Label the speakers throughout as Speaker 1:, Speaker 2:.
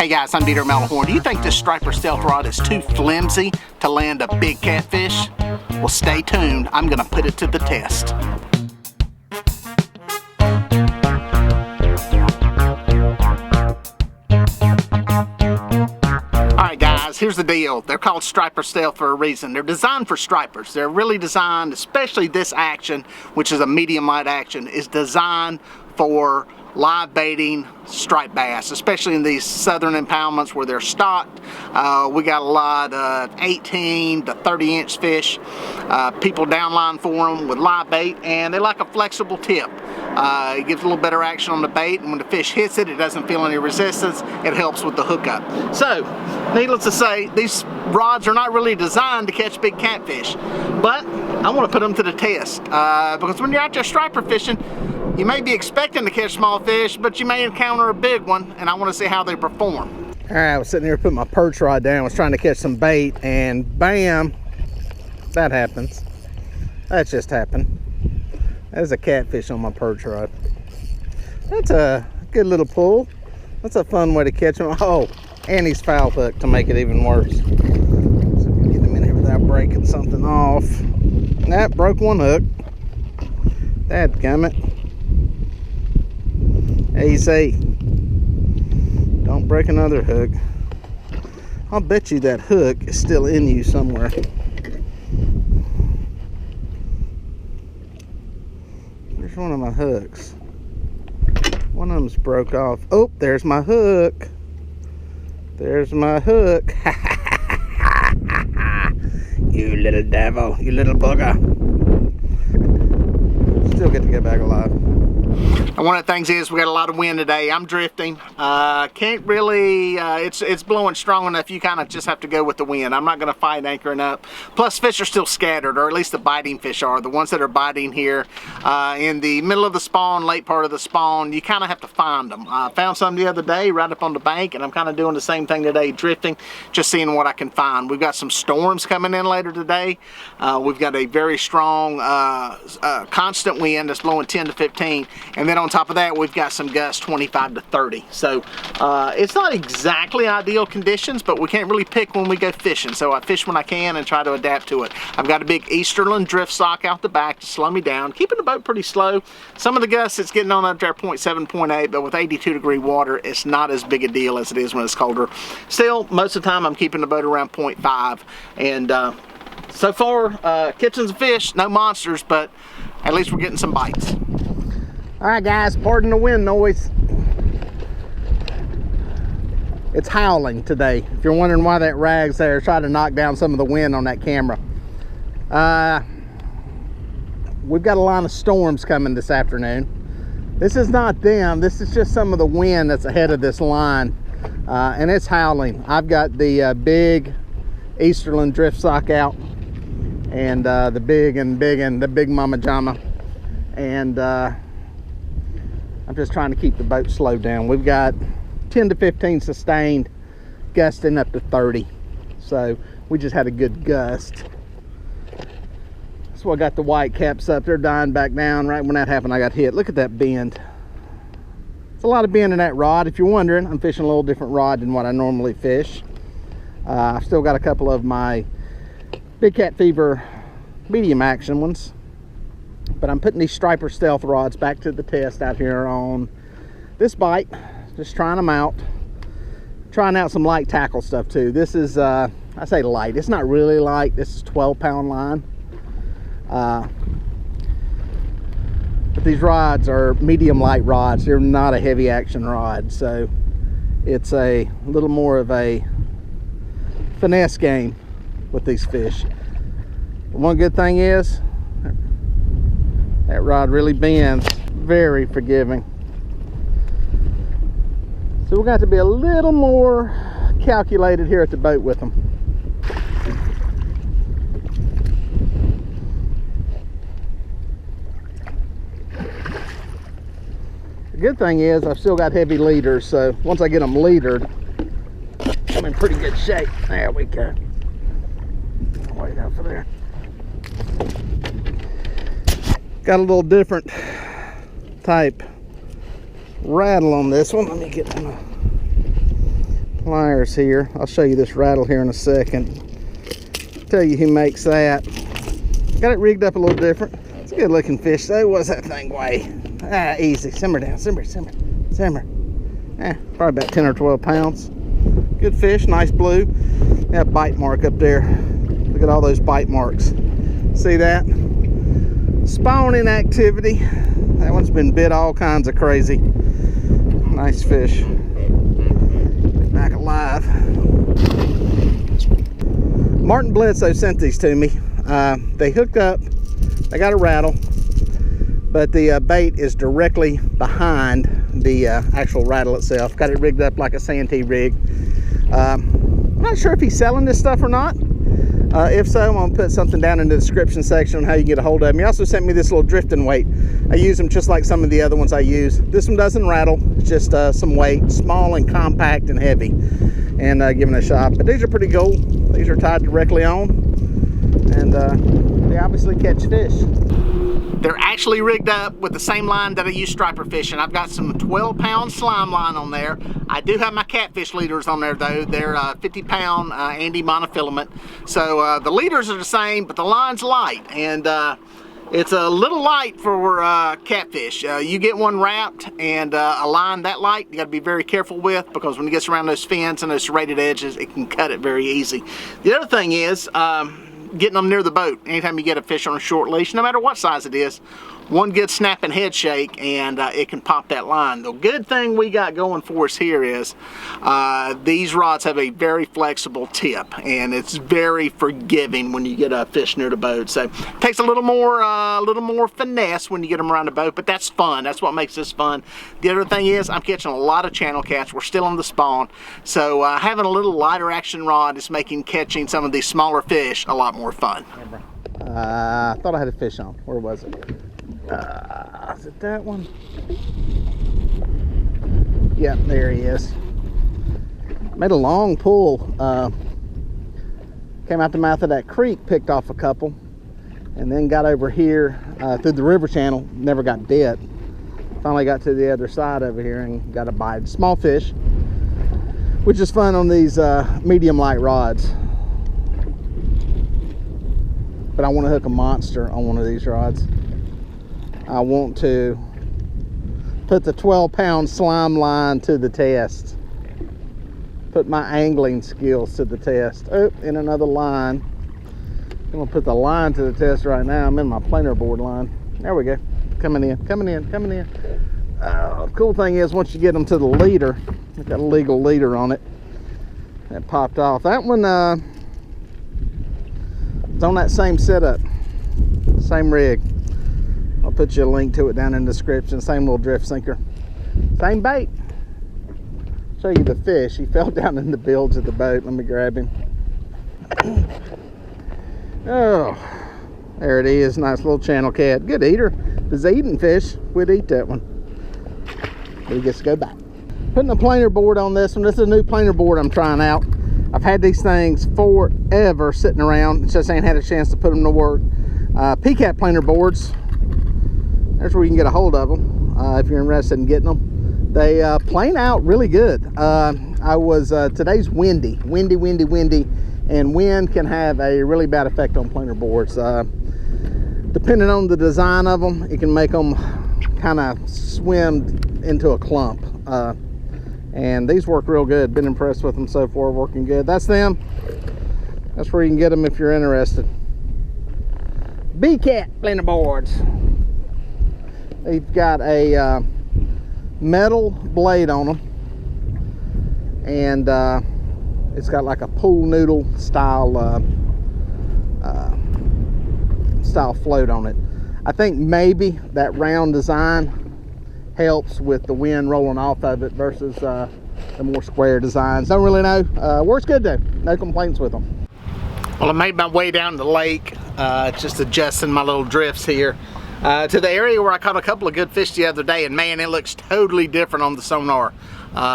Speaker 1: Hey guys, I'm Dieter Melhorn. Do you think this striper stealth rod is too flimsy to land a big catfish? Well, stay tuned. I'm gonna put it to the test. Alright guys, here's the deal. They're called striper stealth for a reason. They're designed for stripers. They're really designed, especially this action, which is a medium light action, is designed for live baiting striped bass, especially in these southern impoundments where they're stocked. We got a lot of 18 to 30 inch fish. People downline for them with live bait, and they like a flexible tip. It gives a little better action on the bait, and when the fish hits it, it doesn't feel any resistance. It helps with the hookup. So, needless to say, these rods are not really designed to catch big catfish, but I want to put them to the test because when you're out there striper fishing, you may be expecting to catch small fish, but you may encounter a big one, and I want to see how they perform. All right, I was sitting here putting my perch rod down, was trying to catch some bait, and bam, that happens. That just happened. There's a catfish on my perch rod. That's a good little pull. That's a fun way to catch them. Oh, and he's foul hooked to make it even worse. So get him in here without breaking something off. That broke one hook. Dadgummit. Easy. Don't break another hook. I'll bet you that hook is still in you somewhere. There's one of my hooks. One of them's broke off. Oh, there's my hook. There's my hook. You little devil. You little bugger. Still get to get back alive. And one of the things is we got a lot of wind today. I'm drifting. Can't really, it's blowing strong enough you kind of just have to go with the wind. I'm not going to fight anchoring up. Plus fish are still scattered, or at least the biting fish are. The ones that are biting here in the middle of the spawn, late part of the spawn, you kind of have to find them. I found some the other day right up on the bank, and I'm kind of doing the same thing today, drifting, just seeing what I can find. We've got some storms coming in later today. We've got a very strong constant wind that's blowing 10 to 15. And then on top of that, we've got some gusts 25 to 30. So it's not exactly ideal conditions, but we can't really pick when we go fishing. So I fish when I can and try to adapt to it. I've got a big Easterland drift sock out the back to slow me down, keeping the boat pretty slow. Some of the gusts, it's getting on up there 0.7, 0.8, but with 82-degree water, it's not as big a deal as it is when it's colder. Still, most of the time, I'm keeping the boat around 0.5. And so far, catching some fish, no monsters, but at least we're getting some bites. All right, guys, pardon the wind noise. It's howling today. If you're wondering why that rag's there, try to knock down some of the wind on that camera. We've got a line of storms coming this afternoon. This is not them. This is just some of the wind that's ahead of this line, and it's howling. I've got the big Easterland drift sock out, and the big Mama Jama, and I'm just trying to keep the boat slowed down. We've got 10 to 15 sustained, gusting up to 30. So we just had a good gust. So I got the white caps up. They're dying back down. Right when that happened, I got hit. Look at that bend. It's a lot of bend in that rod. If you're wondering, I'm fishing a little different rod than what I normally fish. I've still got a couple of my Big Cat Fever medium action ones. But I'm putting these striper stealth rods back to the test out here on this bite. Just trying them out. Trying out some light tackle stuff too. This is, I say light. It's not really light. This is 12-pound line. But these rods are medium light rods. They're not a heavy action rod. So it's a little more of a finesse game with these fish. But one good thing is, that rod really bends. Very forgiving. So we've got to be a little more calculated here at the boat with them. The good thing is I've still got heavy leaders, so once I get them leadered, I'm in pretty good shape. There we go. Wait out for there. Got a little different type rattle on this one. Let me get pliers here. I'll show you this rattle here in a second. Tell you who makes that. Got it rigged up a little different. It's a good looking fish though. What's that thing weigh? Easy. Simmer down. Simmer. Probably about 10 or 12 pounds. Good fish, nice blue. That bite mark up there. Look at all those bite marks. See that? Spawning activity. That one's been bit all kinds of crazy. Nice fish. Back alive. Martin Bledsoe sent these to me. They hooked up. They got a rattle, but the bait is directly behind the actual rattle itself. Got it rigged up like a Santee rig. I'm not sure if he's selling this stuff or not. If so, I'm gonna put something down in the description section on how you can get a hold of them. He also sent me this little drifting weight. I use them just like some of the other ones I use. This one doesn't rattle, it's just some weight, small and compact and heavy, and giving it a shot. But these are pretty cool. These are tied directly on, and they obviously catch fish. They're actually rigged up with the same line that I use striper fishing. I've got some 12-pound slime line on there. I do have my catfish leaders on there though. They're 50-pound Andy monofilament. So the leaders are the same, but the line's light, and it's a little light for catfish. You get one wrapped and a line that light, you got to be very careful with, because when it gets around those fins and those serrated edges, it can cut it very easy. The other thing is getting them near the boat. Anytime you get a fish on a short leash, no matter what size it is, one good snapping head shake and it can pop that line. The good thing we got going for us here is these rods have a very flexible tip, and it's very forgiving when you get a fish near the boat. So it takes a little more finesse when you get them around the boat, but that's fun. That's what makes this fun. The other thing is I'm catching a lot of channel cats. We're still on the spawn, so having a little lighter action rod is making catching some of these smaller fish a lot more fun. I thought I had a fish on. Where was it? Is it that one? Yep, there he is. Made a long pull. Came out the mouth of that creek, picked off a couple, and then got over here through the river channel. Never got bit. Finally got to the other side over here and got a bite. Small fish, which is fun on these medium light rods. But I want to hook a monster on one of these rods. I want to put the 12-pound slime line to the test. Put my angling skills to the test. Oh, in another line. I'm gonna put the line to the test right now. I'm in my planer board line. There we go. Coming in. The cool thing is once you get them to the leader, it's got a legal leader on it. That popped off. That one it's on that same setup, same rig. I'll put you a link to it down in the description. Same little drift sinker, same bait. Show you the fish. He fell down in the bilge of the boat. Let me grab him. Oh, there it is. Nice little channel cat. Good eater. Does eating fish, we'd eat that one. But he gets to go back. Putting a planer board on this one. This is a new planer board I'm trying out. I've had these things forever sitting around. Just ain't had a chance to put them to work. PCAT planer boards. There's where you can get a hold of them if you're interested in getting them. They plane out really good. Today's windy, and wind can have a really bad effect on planer boards. Depending on the design of them, it can make them kind of swim into a clump. And these work real good. Been impressed with them so far, working good. That's them. That's where you can get them if you're interested. BCAT planer boards. They've got a metal blade on them, and it's got like a pool noodle style float on it. I think maybe that round design helps with the wind rolling off of it versus the more square designs. Don't really know. Works good though. No complaints with them. Well, I made my way down the lake, just adjusting my little drifts here to the area where I caught a couple of good fish the other day, and man, it looks totally different on the sonar.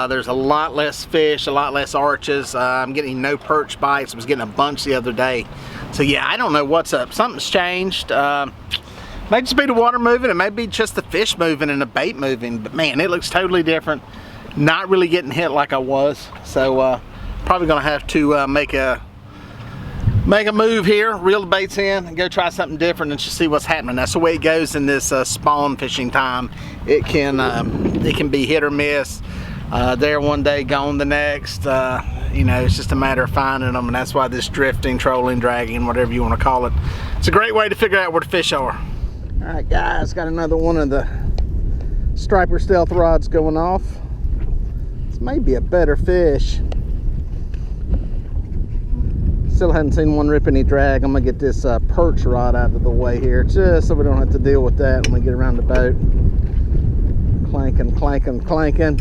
Speaker 1: There's a lot less fish, a lot less arches. I'm getting no perch bites. I was getting a bunch the other day. So yeah, I don't know what's up. Something's changed. Might just be the water moving, it may be just the fish moving and the bait moving, but man, it looks totally different. Not really getting hit like I was. So Probably gonna have to make a move here, reel the baits in, and go try something different and just see what's happening. That's the way it goes in this spawn fishing time. It can be hit or miss. There one day, gone the next. You know, it's just a matter of finding them, and that's why this drifting, trolling, dragging, whatever you want to call it, it's a great way to figure out where the fish are. All right, guys, got another one of the striper stealth rods going off. This may be a better fish. Still haven't seen one rip any drag. I'm gonna get this perch rod out of the way here, just so we don't have to deal with that when we get around the boat. Clanking, clanking, clanking.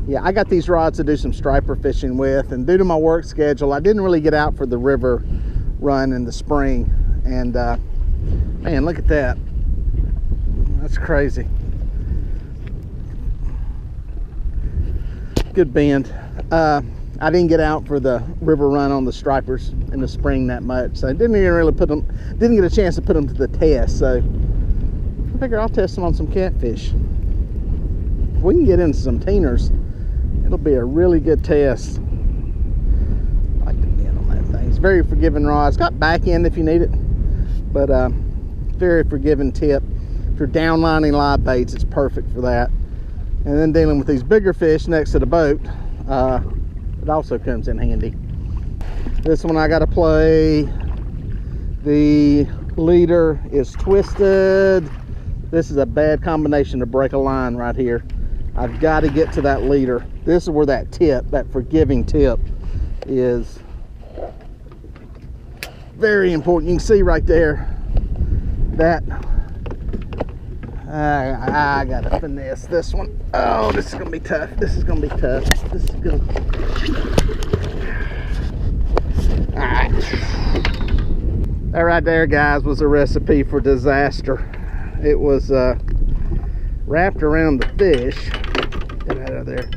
Speaker 1: Yeah, I got these rods to do some striper fishing with, and due to my work schedule, I didn't really get out for the river run in the spring. And man, look at that. That's crazy. Good bend. I didn't get out for the river run on the stripers in the spring that much, so I didn't even really didn't get a chance to put them to the test. So I figure I'll test them on some catfish. If we can get into some teeners, it'll be a really good test. I like the bend on that thing. It's very forgiving rod. It's got back end if you need it, but very forgiving tip. If you're downlining live baits, it's perfect for that. And then dealing with these bigger fish next to the boat, it also comes in handy. This one I gotta play. The leader is twisted. This is a bad combination to break a line right here. I've got to get to that leader. This is where that tip, that forgiving tip, is very important. You can see right there that I gotta finesse this one. Oh, this is gonna be tough. This is gonna be tough. This is gonna. All right. That right there, guys, was a recipe for disaster. It was wrapped around the fish. Get out of there.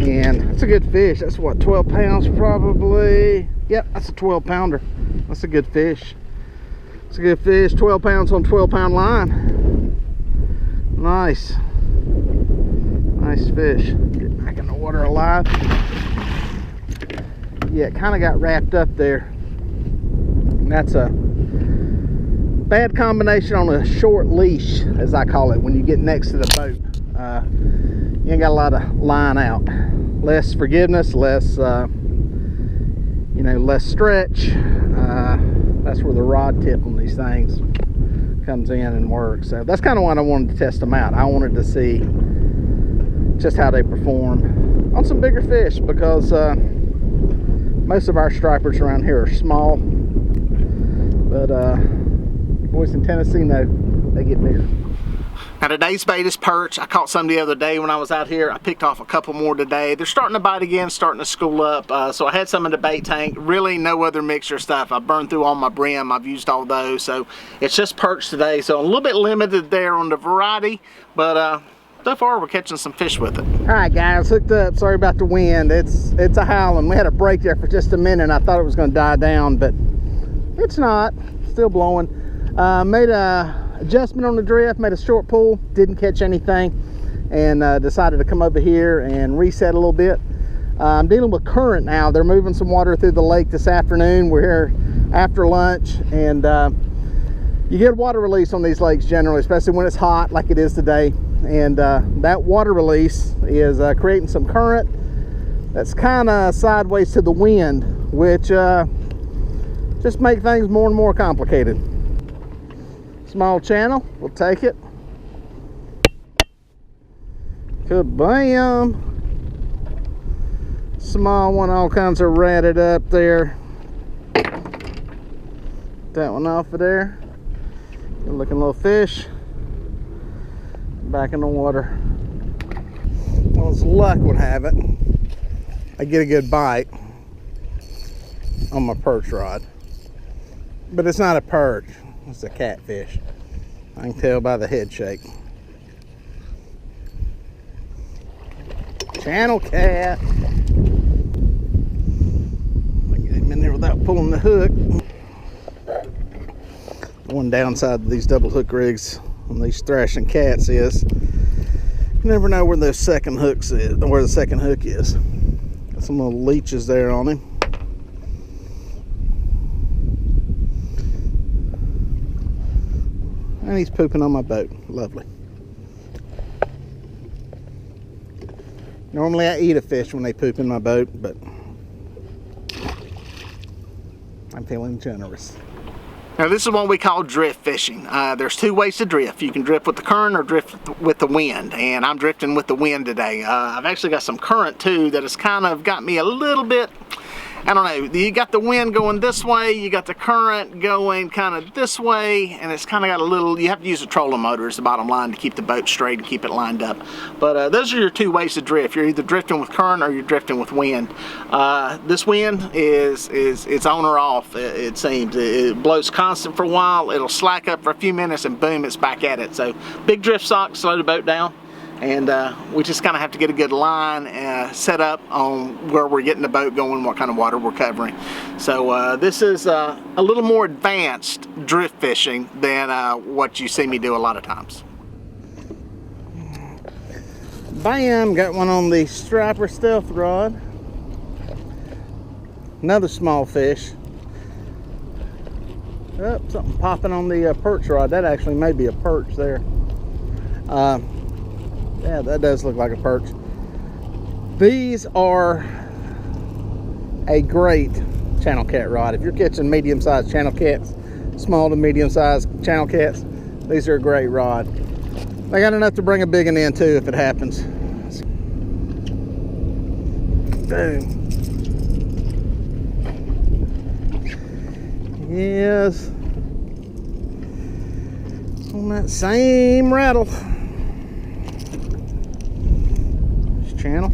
Speaker 1: And it's a good fish. That's what, 12 pounds probably. Yep, that's a 12 pounder. That's a good fish. It's a good fish. 12 pounds on 12-pound line. Nice. Nice fish. Get back in the water alive. Yeah, it kind of got wrapped up there. And that's a bad combination on a short leash, as I call it, when you get next to the boat. You ain't got a lot of line out. Less forgiveness, less, you know, less stretch. That's where the rod tip on these things comes in and works. So that's kind of why I wanted to test them out. I wanted to see just how they perform on some bigger fish, because most of our stripers around here are small, but boys in Tennessee know they get bigger. Now today's bait is perch. I caught some the other day when I was out here. I picked off a couple more today. They're starting to bite again, starting to school up. So I had some in the bait tank. Really no other mixture stuff. I burned through all my brim. I've used all those. So it's just perch today. So a little bit limited there on the variety, but so far we're catching some fish with it. All right, guys, hooked up. Sorry about the wind. It's a howling. We had a break there for just a minute. I thought it was going to die down, but it's not. Still blowing. Made a adjustment on the drift, made a short pull, didn't catch anything, and decided to come over here and reset a little bit. I'm dealing with current now. They're moving some water through the lake this afternoon. We're here after lunch, and you get water release on these lakes generally, especially when it's hot like it is today. And that water release is creating some current that's kind of sideways to the wind, which just make things more and more complicated. Small channel, we'll take it. Kabam! Small one, all kinds of ratted up there. That one off of there. Good looking little fish. Back in the water. Well, as luck would have it, I get a good bite on my perch rod. But it's not a perch. It's a catfish. I can tell by the head shake. Channel cat. I'll get him in there without pulling the hook.
Speaker 2: One downside to these double hook rigs on these thrashing cats is you never know where the second hook is. Got some little leeches there on him. And he's pooping on my boat. Lovely. Normally I eat a fish when they poop in my boat, but I'm feeling generous.
Speaker 1: Now this is what we call drift fishing. There's two ways to drift. You can drift with the current or drift with the wind, and I'm drifting with the wind today. I've actually got some current too that has kind of got me a little bit, I don't know, you got the wind going this way, you got the current going kind of this way, and it's kind of got a little, you have to use a trolling motor is the bottom line to keep the boat straight and keep it lined up. But those are your two ways to drift. You're either drifting with current or you're drifting with wind. This wind is it's on or off, it seems. It blows constant for a while, it'll slack up for a few minutes, and boom, it's back at it. So big drift sock, slow the boat down. And we just kind of have to get a good line set up on where we're getting the boat going, what kind of water we're covering. So this is a little more advanced drift fishing than what you see me do a lot of times.
Speaker 2: Bam! Got one on the striper stealth rod. Another small fish. Oh, something popping on the perch rod. That actually may be a perch there. Yeah, that does look like a perch. These are a great channel cat rod. If you're catching medium-sized channel cats, small to medium-sized channel cats, these are a great rod. They got enough to bring a big one in too if it happens. Boom. Yes. On that same rattle. Channel.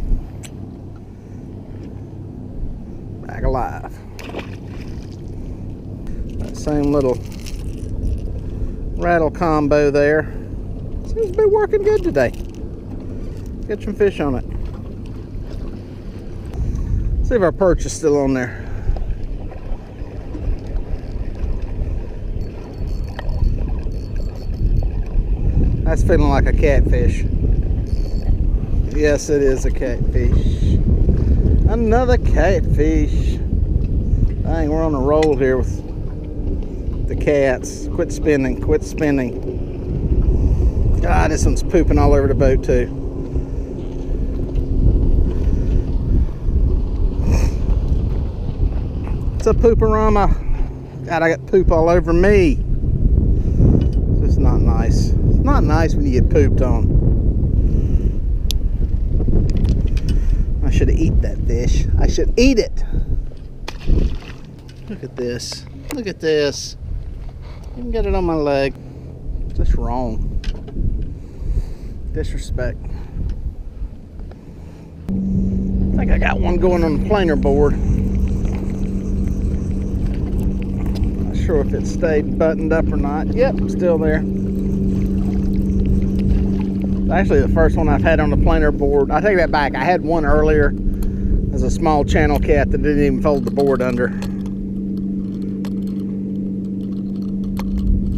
Speaker 2: Back alive. That same little rattle combo there. Seems to be working good today. Get some fish on it. See if our perch is still on there. That's feeling like a catfish. Yes, it is a catfish. Another catfish. Dang, we're on a roll here with the cats. Quit spinning, quit spinning. God, this one's pooping all over the boat too. It's a pooperama. God, I got poop all over me. It's not nice. It's not nice when you get pooped on. I should eat that fish. I should eat it. Look at this. Look at this. Even got it on my leg. Just wrong. Disrespect. I think I got one going on the planer board. Not sure if it stayed buttoned up or not. Yep, still there. Actually, the first one I've had on the planer board. I take that back. I had one earlier as a small channel cat that didn't even fold the board under.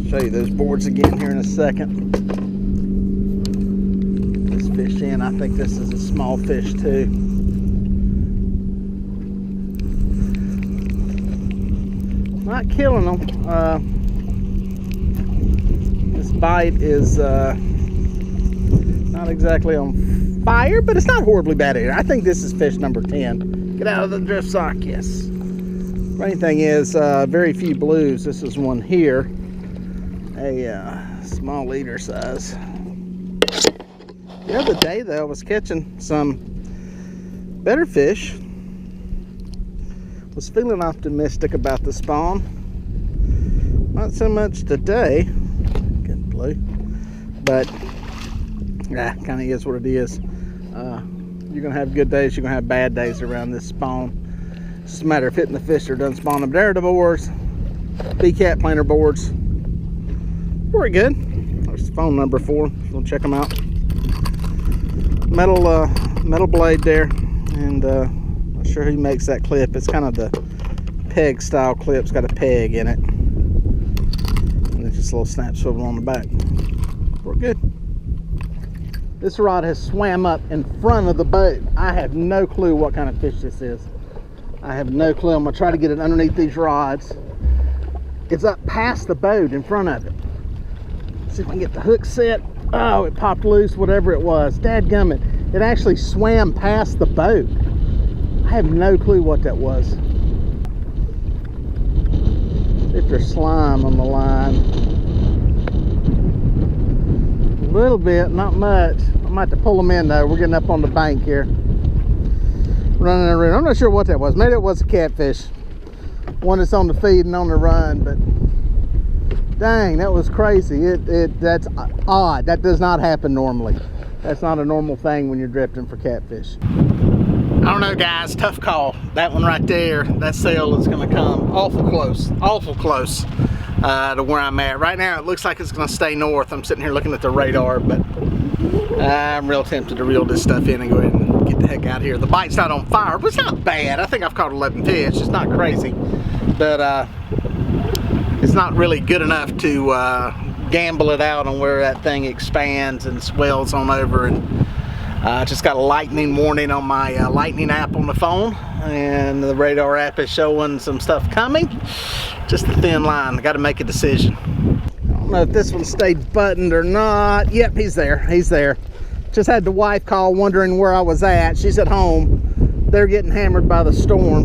Speaker 2: Show you those boards again here in a second. Get this fish in. I think this is a small fish too. Not killing them. This bite is not exactly on fire, but it's not horribly bad either. I think this is fish number 10. Get out of the drift sock, yes. Funny thing is, very few blues. This is one here, a small leader size. The other day, though, I was catching some better fish. Was feeling optimistic about the spawn. Not so much today. Good blue, but yeah, kind of is what it is. You're gonna have good days, you're gonna have bad days around this spawn. It's just a matter of hitting the fish or doesn't spawn them. There are the boards, B-cat planer boards. Very good. There's the phone number for them. We'll check them out. Metal blade there, and not sure who makes that clip. It's kind of the peg style clip. It's got a peg in it. And just a little snap swivel on the back. We're good. This rod has swam up in front of the boat. I have no clue what kind of fish this is. I have no clue. I'm gonna try to get it underneath these rods. It's up past the boat in front of it. See if I can get the hook set. Oh, it popped loose, whatever it was. Dadgummit. It actually swam past the boat. I have no clue what that was. If there's slime on the line. A little bit, not much. I might have to pull them in though. We're getting up on the bank here. Running around. I'm not sure what that was. Maybe it was a catfish. One that's on the feed and on the run, but dang, that was crazy. That's odd. That does not happen normally. That's not a normal thing when you're drifting for catfish.
Speaker 1: I don't know, guys, tough call. That one right there, that sail is gonna come awful close to where I'm at. Right now it looks like it's gonna stay north. I'm sitting here looking at the radar, but I'm real tempted to reel this stuff in and go ahead and get the heck out of here. The bite's not on fire, but it's not bad. I think I've caught 11 fish. It's not crazy, but it's not really good enough to gamble it out on where that thing expands and swells on over. And I just got a lightning warning on my lightning app on the phone, and the radar app is showing some stuff coming. Just a thin line. I got to make a decision.
Speaker 2: I don't know if this one stayed buttoned or not. Yep, he's there. He's there. Just had the wife call wondering where I was at. She's at home. They're getting hammered by the storm.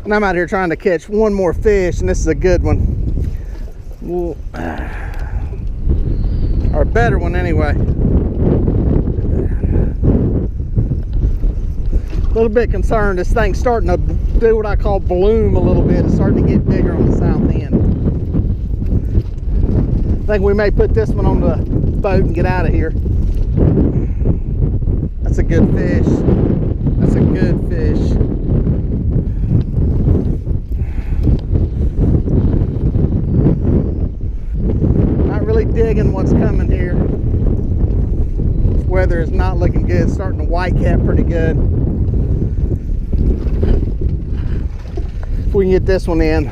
Speaker 2: And I'm out here trying to catch one more fish, and this is a good one. Well, or a better one anyway. A little bit concerned. This thing's starting to do what I call bloom a little bit. It's starting to get bigger on the south end. I think we may put this one on the boat and get out of here. That's a good fish. That's a good fish. Not really digging what's coming here. This weather is not looking good. It's starting to white cap pretty good. If we can get this one in,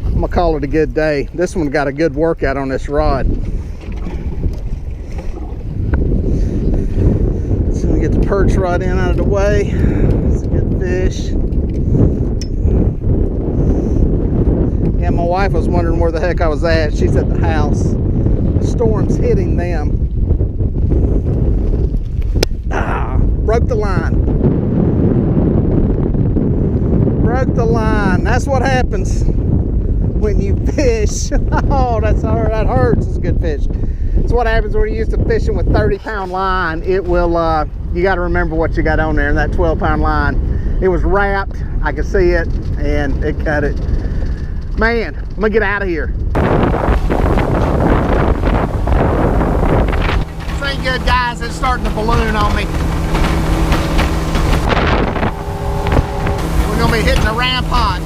Speaker 2: I'm gonna call it a good day. This one got a good workout on this rod. So we get the perch rod in out of the way. It's a good fish. Yeah, my wife was wondering where the heck I was at. She's at the house. The storm's hitting them. Broke the line. Broke the line. That's what happens when you fish. Oh, that hurts. It's a good fish. It's what happens when you're used to fishing with 30-pound line. It will, you got to remember what you got on there. And that 12-pound line, it was wrapped. I could see it, and it cut it. Man, I'm gonna get out of here. This ain't good, guys. It's starting to balloon on me. We're gonna be hitting the ramp hot.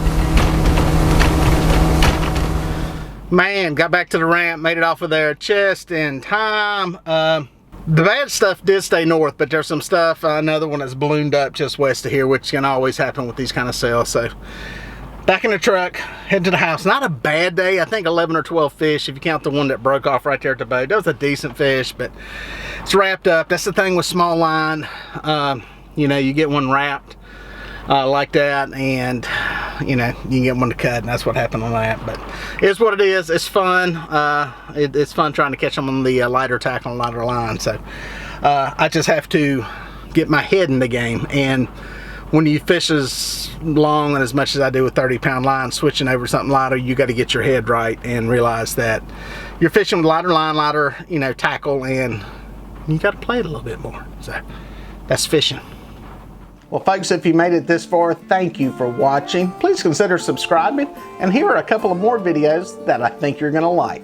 Speaker 2: Man, got back to the ramp, made it off of there just in time. The bad stuff did stay north, but there's some stuff, another one that's ballooned up just west of here, which can always happen with these kind of sails. So back in the truck, heading to the house. Not a bad day. I think 11 or 12 fish if you count the one that broke off right there at the boat. That was a decent fish, but it's wrapped up. That's the thing with small line. You know, you get one wrapped like that, and you know, you can get one to cut, and that's what happened on that. But it's what it is. It's fun. It's fun trying to catch them on the lighter tackle and lighter line. So I just have to get my head in the game. And when you fish as long and as much as I do with 30-pound line, switching over something lighter, you got to get your head right and realize that you're fishing with lighter line, lighter, you know, tackle, and you got to play it a little bit more. So that's fishing. Well, folks, if you made it this far, thank you for watching. Please consider subscribing, and here are a couple of more videos that I think you're going to like.